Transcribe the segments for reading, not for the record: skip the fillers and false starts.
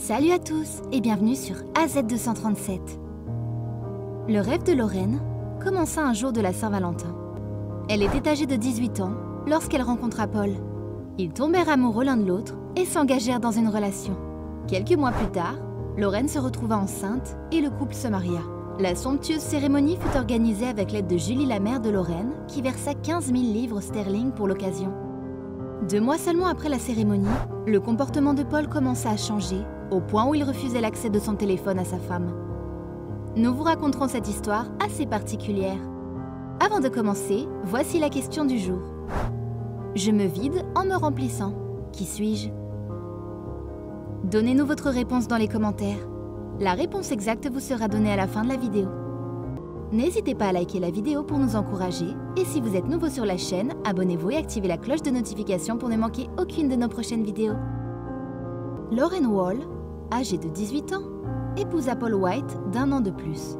Salut à tous et bienvenue sur AZ237. Le rêve de Lorraine commença un jour de la Saint-Valentin. Elle était âgée de 18 ans lorsqu'elle rencontra Paul. Ils tombèrent amoureux l'un de l'autre et s'engagèrent dans une relation. Quelques mois plus tard, Lorraine se retrouva enceinte et le couple se maria. La somptueuse cérémonie fut organisée avec l'aide de Julie, la mère de Lorraine, qui versa 15 000 livres sterling pour l'occasion. 2 mois seulement après la cérémonie, le comportement de Paul commença à changer, au point où il refusait l'accès de son téléphone à sa femme. Nous vous raconterons cette histoire assez particulière. Avant de commencer, voici la question du jour. Je me vide en me remplissant. Qui suis-je? Donnez-nous votre réponse dans les commentaires. La réponse exacte vous sera donnée à la fin de la vidéo. N'hésitez pas à liker la vidéo pour nous encourager, et si vous êtes nouveau sur la chaîne, abonnez-vous et activez la cloche de notification pour ne manquer aucune de nos prochaines vidéos. Lorraine Wall, âgée de 18 ans, épousa Paul White d'1 an de plus.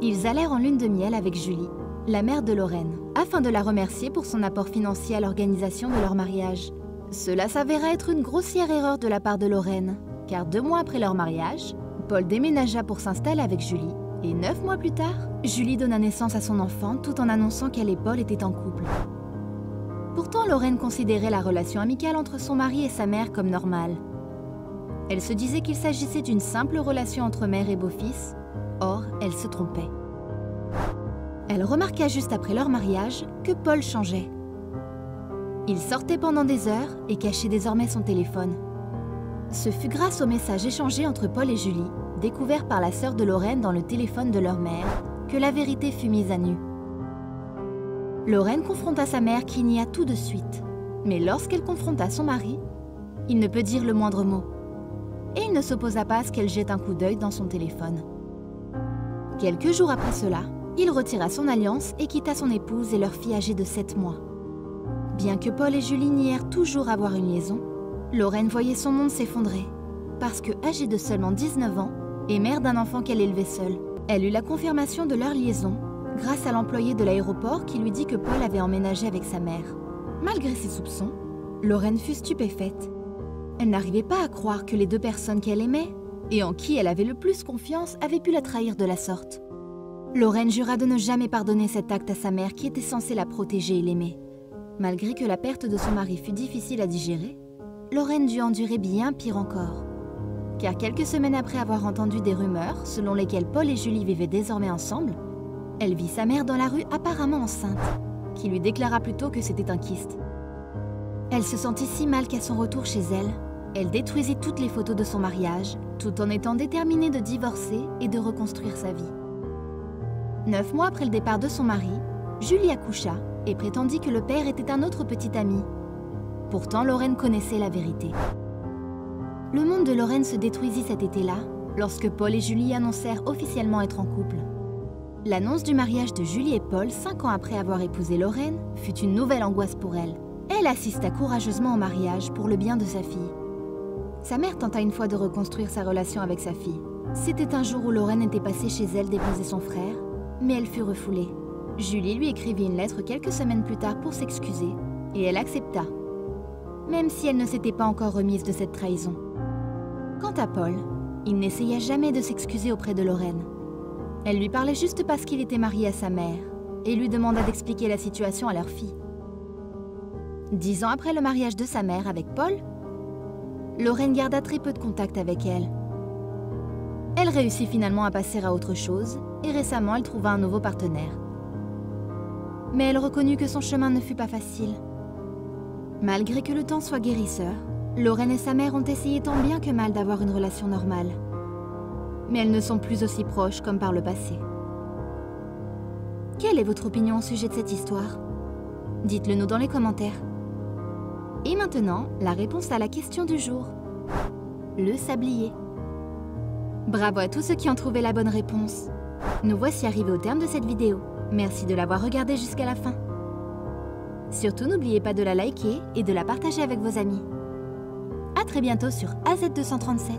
Ils allèrent en lune de miel avec Julie, la mère de Lorraine, afin de la remercier pour son apport financier à l'organisation de leur mariage. Cela s'avéra être une grossière erreur de la part de Lorraine, car 2 mois après leur mariage, Paul déménagea pour s'installer avec Julie, et 9 mois plus tard, Julie donna naissance à son enfant tout en annonçant qu'elle et Paul étaient en couple. Pourtant, Lorraine considérait la relation amicale entre son mari et sa mère comme normale. Elle se disait qu'il s'agissait d'une simple relation entre mère et beau-fils, or elle se trompait. Elle remarqua juste après leur mariage que Paul changeait. Il sortait pendant des heures et cachait désormais son téléphone. Ce fut grâce aux messages échangés entre Paul et Julie, découverts par la sœur de Lorraine dans le téléphone de leur mère, que la vérité fut mise à nu. Lorraine confronta sa mère qui nia tout de suite, mais lorsqu'elle confronta son mari, il ne peut dire le moindre mot. Et il ne s'opposa pas à ce qu'elle jette un coup d'œil dans son téléphone. Quelques jours après cela, il retira son alliance et quitta son épouse et leur fille âgée de 7 mois. Bien que Paul et Julie nièrent toujours avoir une liaison, Lorraine voyait son monde s'effondrer, parce que, âgée de seulement 19 ans, et mère d'un enfant qu'elle élevait seule, elle eut la confirmation de leur liaison grâce à l'employé de l'aéroport qui lui dit que Paul avait emménagé avec sa mère. Malgré ses soupçons, Lorraine fut stupéfaite. Elle n'arrivait pas à croire que les 2 personnes qu'elle aimait, et en qui elle avait le plus confiance, avaient pu la trahir de la sorte. Lorraine jura de ne jamais pardonner cet acte à sa mère qui était censée la protéger et l'aimer. Malgré que la perte de son mari fut difficile à digérer, Lorraine dut endurer bien pire encore. Car quelques semaines après avoir entendu des rumeurs selon lesquelles Paul et Julie vivaient désormais ensemble, elle vit sa mère dans la rue apparemment enceinte, qui lui déclara plutôt que c'était un kyste. Elle se sentit si mal qu'à son retour chez elle détruisit toutes les photos de son mariage, tout en étant déterminée de divorcer et de reconstruire sa vie. 9 mois après le départ de son mari, Julie accoucha et prétendit que le père était un autre petit ami. Pourtant, Lorraine connaissait la vérité. Le monde de Lorraine se détruisit cet été-là, lorsque Paul et Julie annoncèrent officiellement être en couple. L'annonce du mariage de Julie et Paul, 5 ans après avoir épousé Lorraine, fut une nouvelle angoisse pour elle. Elle assista courageusement au mariage pour le bien de sa fille. Sa mère tenta une fois de reconstruire sa relation avec sa fille. C'était un jour où Lorraine était passée chez elle déposer son frère, mais elle fut refoulée. Julie lui écrivit une lettre quelques semaines plus tard pour s'excuser, et elle accepta, même si elle ne s'était pas encore remise de cette trahison. Quant à Paul, il n'essaya jamais de s'excuser auprès de Lorraine. Elle lui parlait juste parce qu'il était marié à sa mère, et lui demanda d'expliquer la situation à leur fille. 10 ans après le mariage de sa mère avec Paul, Lorraine garda très peu de contact avec elle. Elle réussit finalement à passer à autre chose, et récemment elle trouva un nouveau partenaire. Mais elle reconnut que son chemin ne fut pas facile. Malgré que le temps soit guérisseur, Lorraine et sa mère ont essayé tant bien que mal d'avoir une relation normale. Mais elles ne sont plus aussi proches comme par le passé. Quelle est votre opinion au sujet de cette histoire? Dites-le nous dans les commentaires. Et maintenant, la réponse à la question du jour. Le sablier. Bravo à tous ceux qui ont trouvé la bonne réponse. Nous voici arrivés au terme de cette vidéo. Merci de l'avoir regardée jusqu'à la fin. Surtout, n'oubliez pas de la liker et de la partager avec vos amis. À très bientôt sur AZ237.